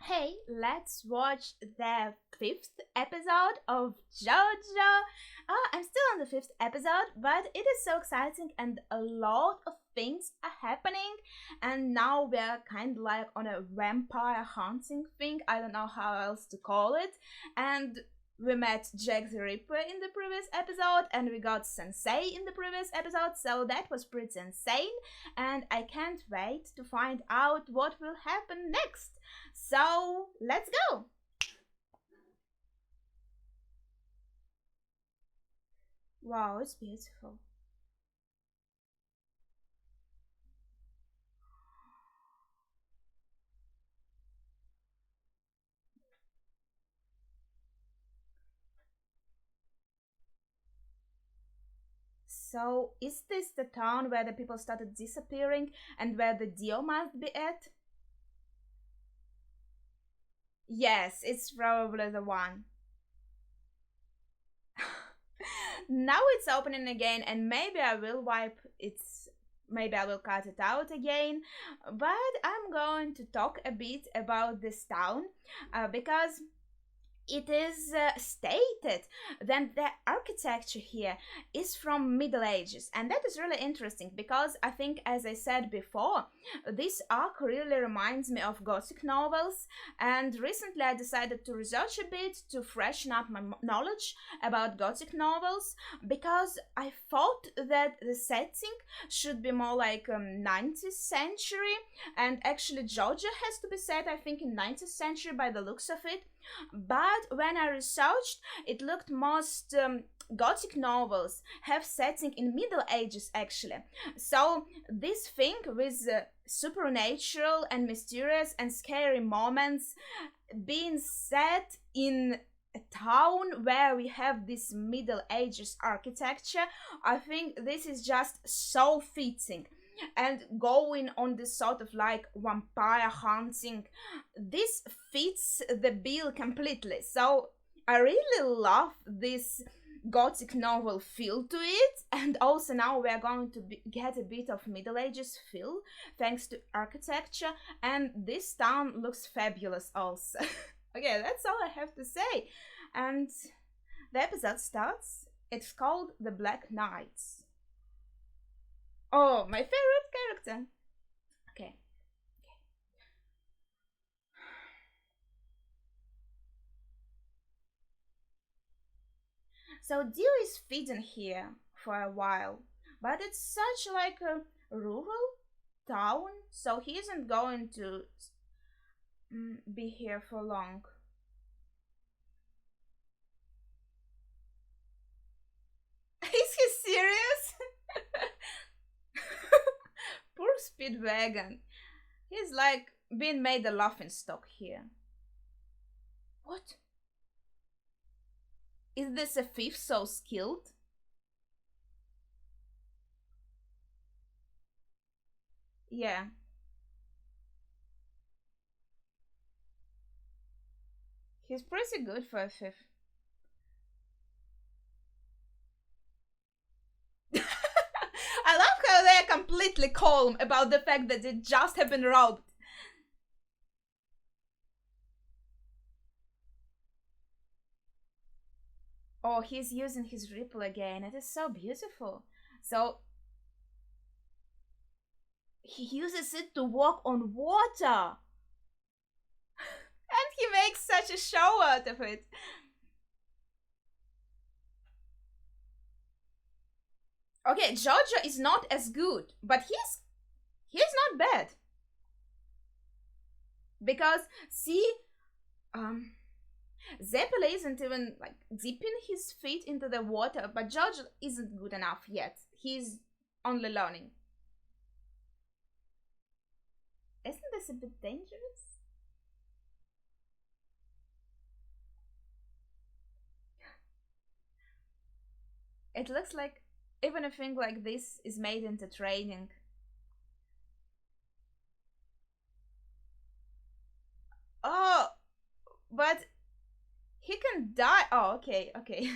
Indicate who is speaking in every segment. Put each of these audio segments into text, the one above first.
Speaker 1: hey, let's watch the fifth episode of JoJo. I'm still on the fifth episode, but it is so exciting and a lot of things are happening. And now we're kind of like on a vampire hunting thing. I don't know how else to call it. And we met Jack the Ripper in the previous episode, and we got Sensei in the previous episode, so that was pretty insane. And I can't wait to find out what will happen next. So let's go! Wow, it's beautiful. So, is this the town where the people started disappearing and where the Dio must be at? Yes, it's probably the one. Now it's opening again, and maybe I will wipe its. Maybe I will cut it out again, but I'm going to talk a bit about this town because it is stated that the architecture here is from Middle Ages, and that is really interesting because I think, as I said before, this arc really reminds me of Gothic novels. And recently I decided to research a bit to freshen up my knowledge about Gothic novels because I thought that the setting should be more like 19th century, and actually JoJo has to be set, I think, in 19th century by the looks of it. But when I researched, it looked most Gothic novels have setting in Middle Ages actually. So this thing with supernatural and mysterious and scary moments being set in a town where we have this Middle Ages architecture, I think this is just so fitting. And going on this sort of like vampire hunting, this fits the bill completely. So I really love this gothic novel feel to it, and also now we're going to get a bit of Middle Ages feel thanks to architecture, and this town looks fabulous also. Okay, that's all I have to say. And the episode starts. It's called The Black Knights. Oh, my favorite character. Okay. So Dio is feeding here for a while, but it's such like a rural town, so he isn't going to be here for long. Is he serious? Poor Speedwagon. He's like being made a laughing stock here. What? Is this a thief so skilled? Yeah. He's pretty good for a thief. I love how they're completely calm about the fact that they just have been robbed. Oh, he's using his ripple again. It is so beautiful. So he uses it to walk on water. And he makes such a show out of it. Okay, Jojo is not as good, but he's not bad. Because see, um Zeppele isn't even like dipping his feet into the water, but Jojo isn't good enough yet. He's only learning. Isn't this a bit dangerous? It looks like even a thing like this is made into training. Oh, but he can die. Oh, okay, okay.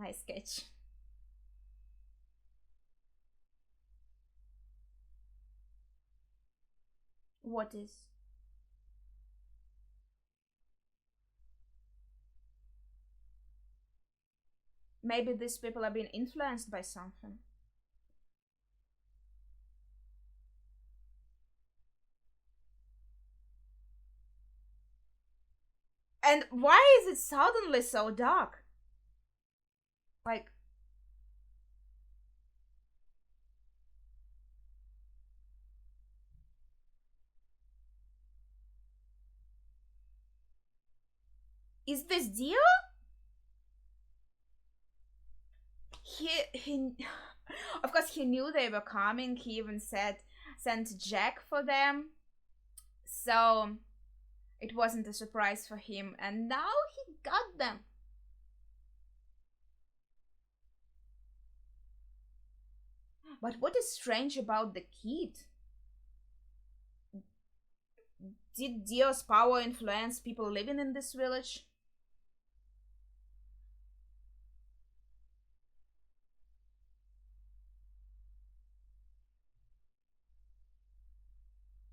Speaker 1: Nice sketch. What is? Maybe these people are being influenced by something. And why is it suddenly so dark? Like, is this Dio? He of course he knew they were coming. He even said sent Jack for them. So it wasn't a surprise for him, and now he got them. But what is strange about the kid? Did Dio's power influence people living in this village?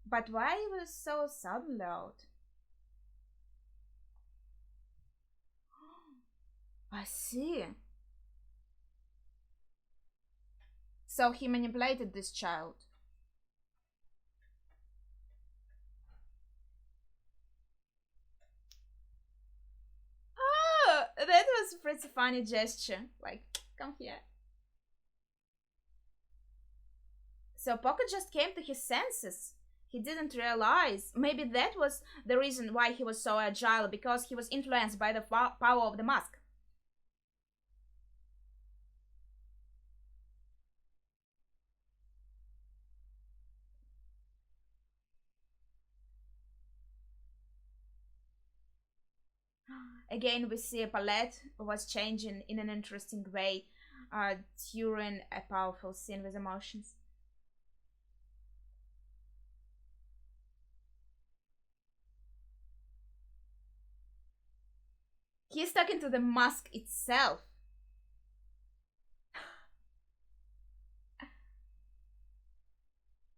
Speaker 1: But why was so sudden loud? I see. So he manipulated this child. Oh, that was a pretty funny gesture. Like, come here. So Pocket just came to his senses. He didn't realize. Maybe that was the reason why he was so agile, because he was influenced by the power of the mask. Again, we see a palette was changing in an interesting way during a powerful scene with emotions. He's talking to the mask itself.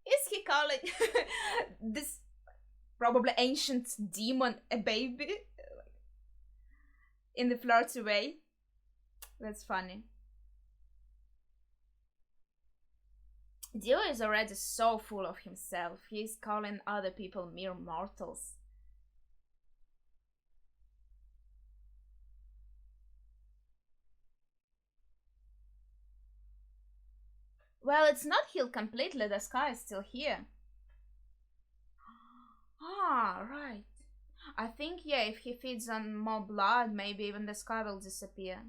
Speaker 1: Is he calling this probably ancient demon a baby in the flirty way? That's funny. Dio is already so full of himself. He's calling other people mere mortals. Well, it's not healed completely. The sky is still here. Ah, right. I think, yeah, if he feeds on more blood, maybe even the scar will disappear.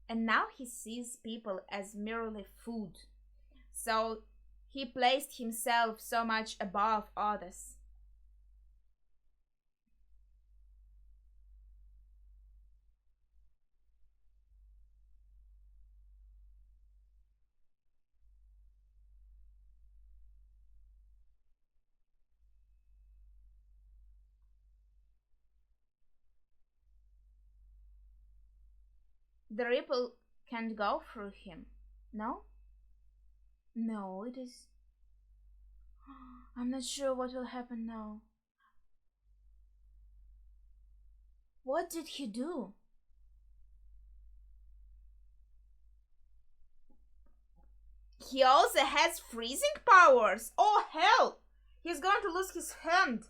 Speaker 1: And now he sees people as merely food. So he placed himself so much above others. The ripple can't go through him. No? No, it is. I'm not sure what will happen now. What did he do? He also has freezing powers. Oh hell! He's going to lose his hand.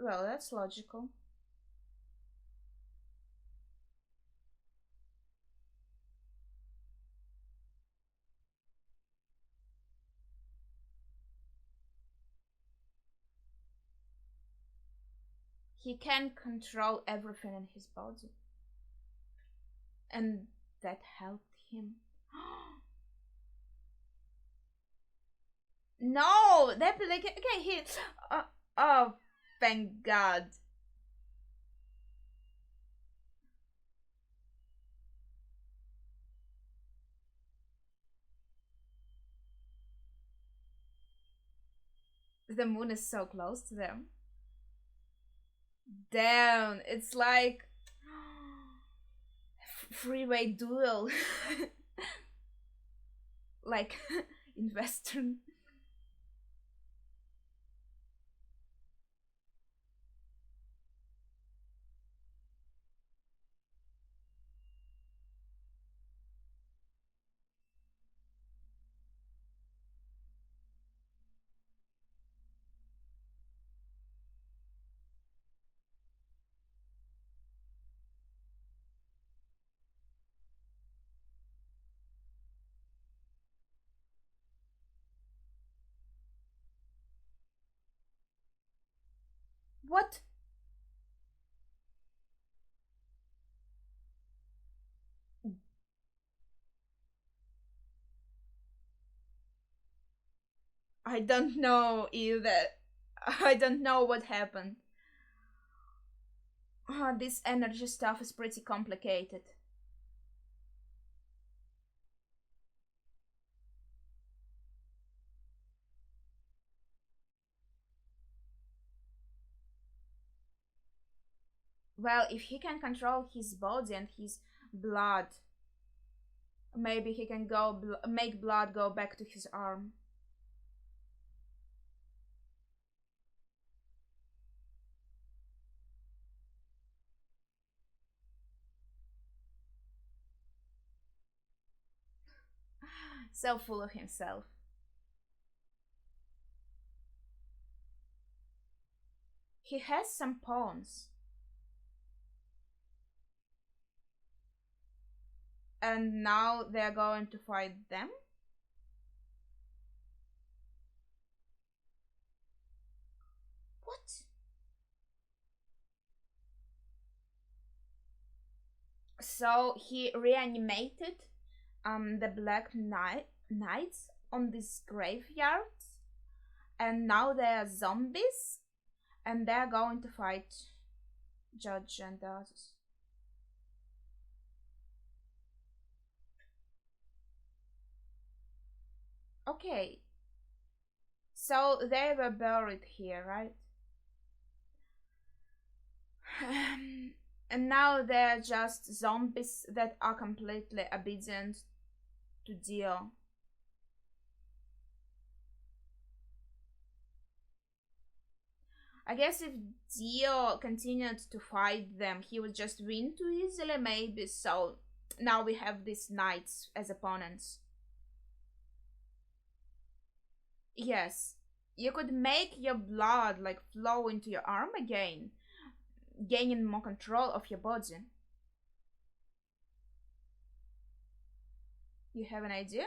Speaker 1: Well, that's logical. He can control everything in his body. And that helped him. No, that like okay, he. Oh, thank God. The moon is so close to them. Damn, it's like freeway duel. like in Western. What? I don't know either. I don't know what happened. This energy stuff is pretty complicated. Well, if he can control his body and his blood, maybe he can make blood go back to his arm. So full of himself. He has some pawns, and now they're going to fight them. What? So he reanimated the Knights on this graveyard, and now they are zombies, and they're going to fight Judge and the others. Okay, so they were buried here, right? And now they're just zombies that are completely obedient to Dio. I guess if Dio continued to fight them, he would just win too easily, maybe. So now we have these knights as opponents. Yes, you could make your blood like flow into your arm again, gaining more control of your body. You have an idea?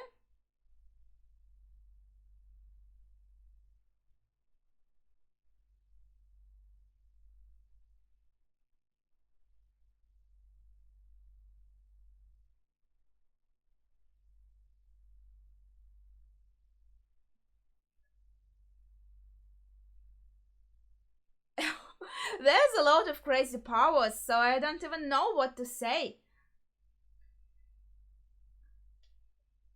Speaker 1: There's a lot of crazy powers, so I don't even know what to say.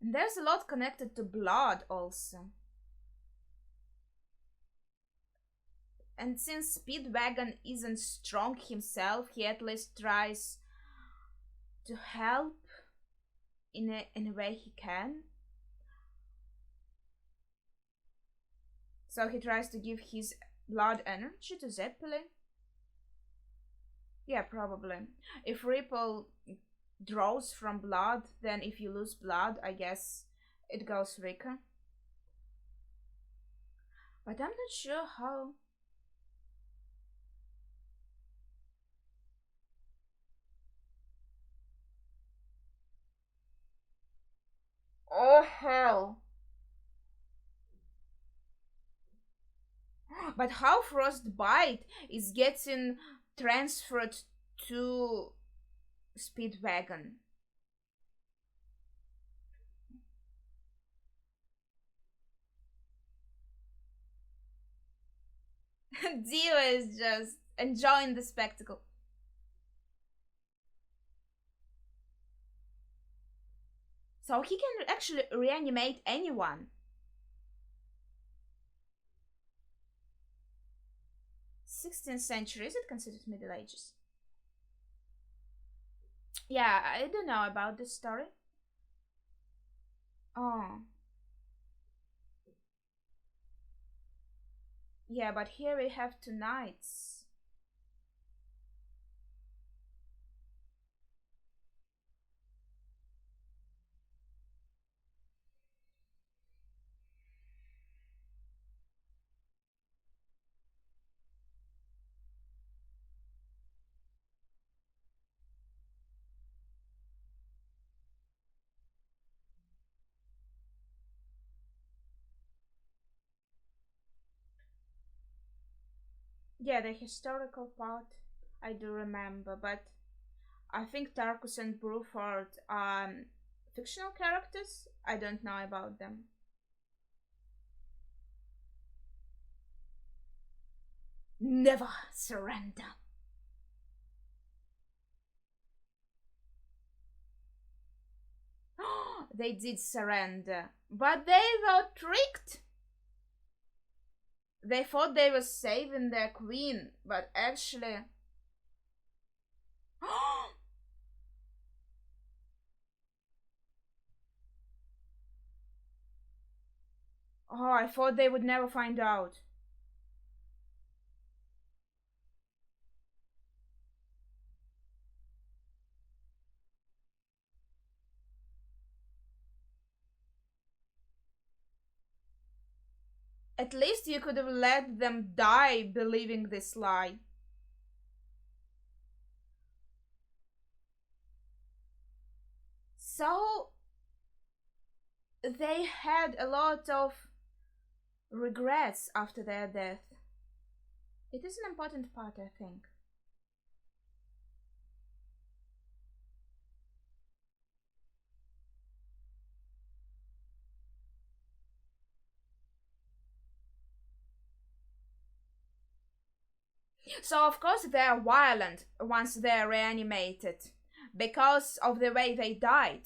Speaker 1: And there's a lot connected to blood also. And since Speedwagon isn't strong himself, he at least tries to help in a way he can. So he tries to give his blood energy to Zeppelin. Yeah, probably. If Ripple draws from blood, then if you lose blood, I guess it goes Rika. But I'm not sure how. Oh hell. But how Frostbite is getting transferred to Speedwagon? Dio is just enjoying the spectacle. So he can actually reanimate anyone. 16th century, is it considered Middle Ages? Yeah, I don't know about this story. Oh, yeah, but here we have two knights. Yeah, the historical part I do remember, but I think Tarkus and Bruford are fictional characters. I don't know about them. Never surrender. They did surrender, but they were tricked. They thought they were saving their queen, but actually. Oh, I thought they would never find out. At least you could have let them die believing this lie. So they had a lot of regrets after their death. It is an important part, I think. So, of course, they're violent once they're reanimated because of the way they died.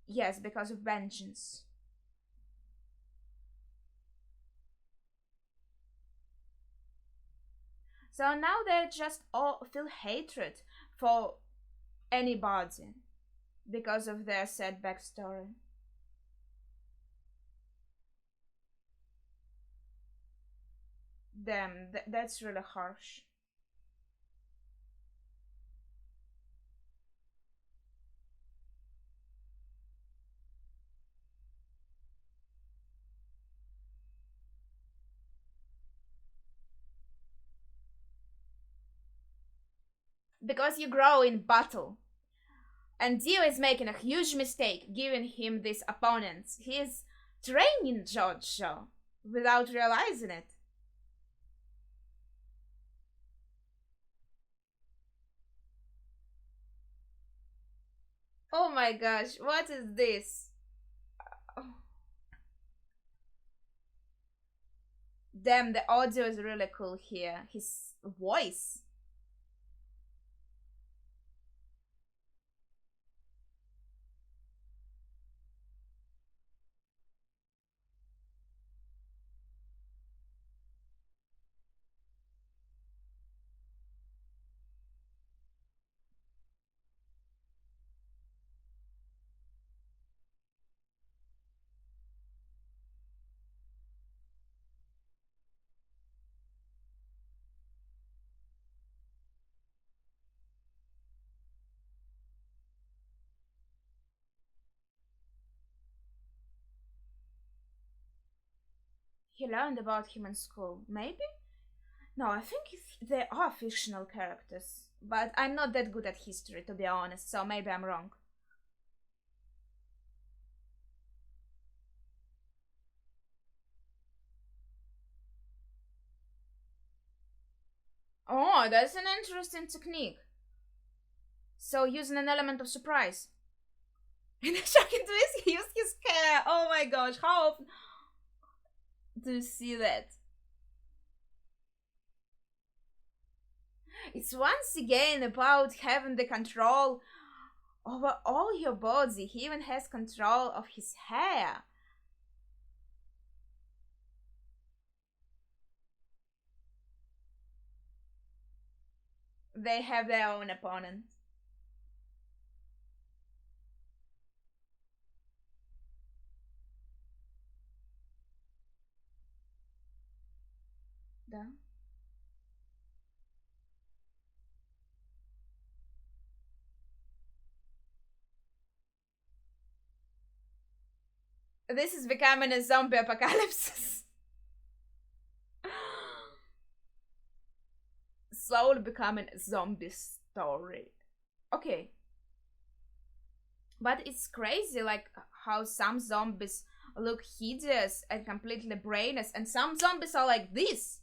Speaker 1: Yes, because of vengeance. So now they just all feel hatred for anybody because of their sad backstory. Damn, that's really harsh. Because you grow in battle. And Dio is making a huge mistake giving him these opponents. He is training JoJo without realizing it. Oh my gosh, what is this? Oh, damn, the audio is really cool here. His voice. He learned about him in school. Maybe? No, I think they are fictional characters. But I'm not that good at history, to be honest, so maybe I'm wrong. Oh, that's an interesting technique. So, using an element of surprise. In a shocking twist, he used his hair. Oh my gosh, how often do you see that? It's once again about having the control over all your body. He even has control of his hair. They have their own opponent. Да. This is becoming a zombie apocalypse. Slowly becoming a zombie story. Okay. But it's crazy, like how some zombies look hideous and completely brainless, and some zombies are like this.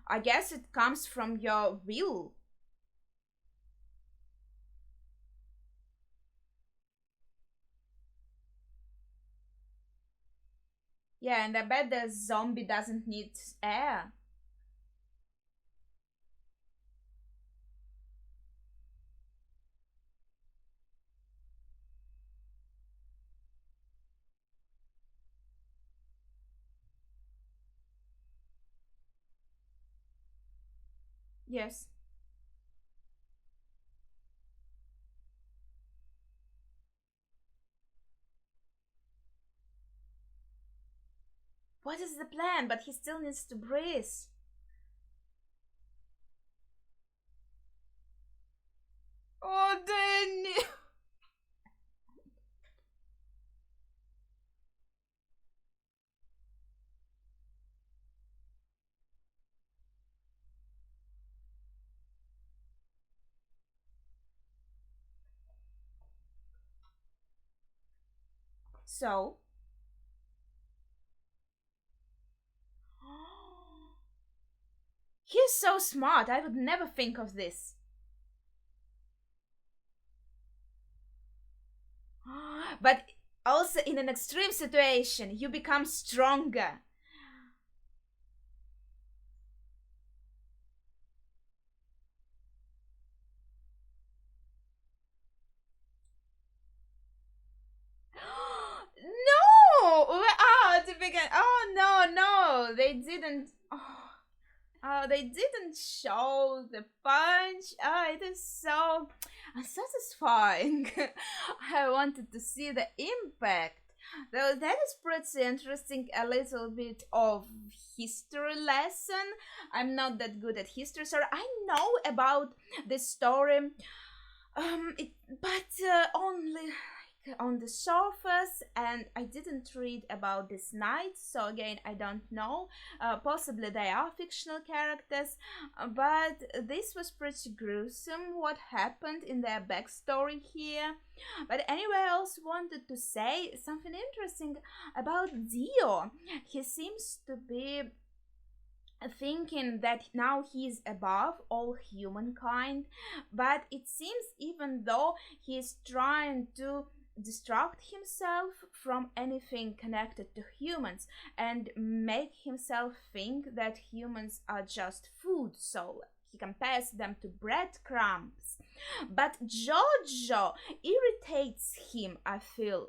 Speaker 1: I guess it comes from your will. Yeah, and I bet the zombie doesn't need air. Yes. What is the plan? But he still needs to breathe. Oh, Danny. So, he's so smart. I would never think of this. But also, in an extreme situation, you become stronger. No! To begin. Oh, no, no. They didn't. They didn't show the punch. Oh, it is so unsatisfying. I wanted to see the impact. Though that is pretty interesting. A little bit of history lesson. I'm not that good at history, so I know about this story. But only on the surface, and I didn't read about this knight, so again I don't know. Possibly they are fictional characters, but this was pretty gruesome what happened in their backstory here. But anyway, I also wanted to say something interesting about Dio. He seems to be thinking that now he's above all humankind, but it seems even though he's trying to distract himself from anything connected to humans and make himself think that humans are just food, so he compares them to breadcrumbs. But Jojo irritates him, I feel,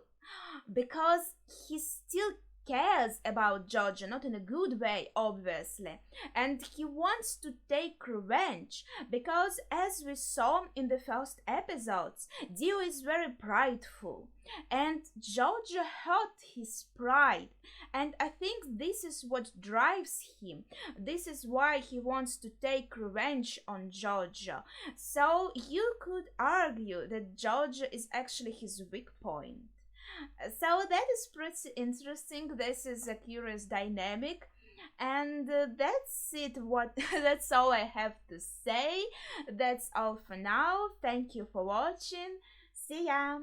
Speaker 1: because he still cares about Jojo, not in a good way, obviously, and he wants to take revenge because, as we saw in the first episodes, Dio is very prideful, and Jojo hurt his pride, and I think this is what drives him. This is why he wants to take revenge on Jojo. So you could argue that Jojo is actually his weak point. So that is pretty interesting. This is a curious dynamic. And that's it. What that's all I have to say. That's all for now. Thank you for watching. See ya.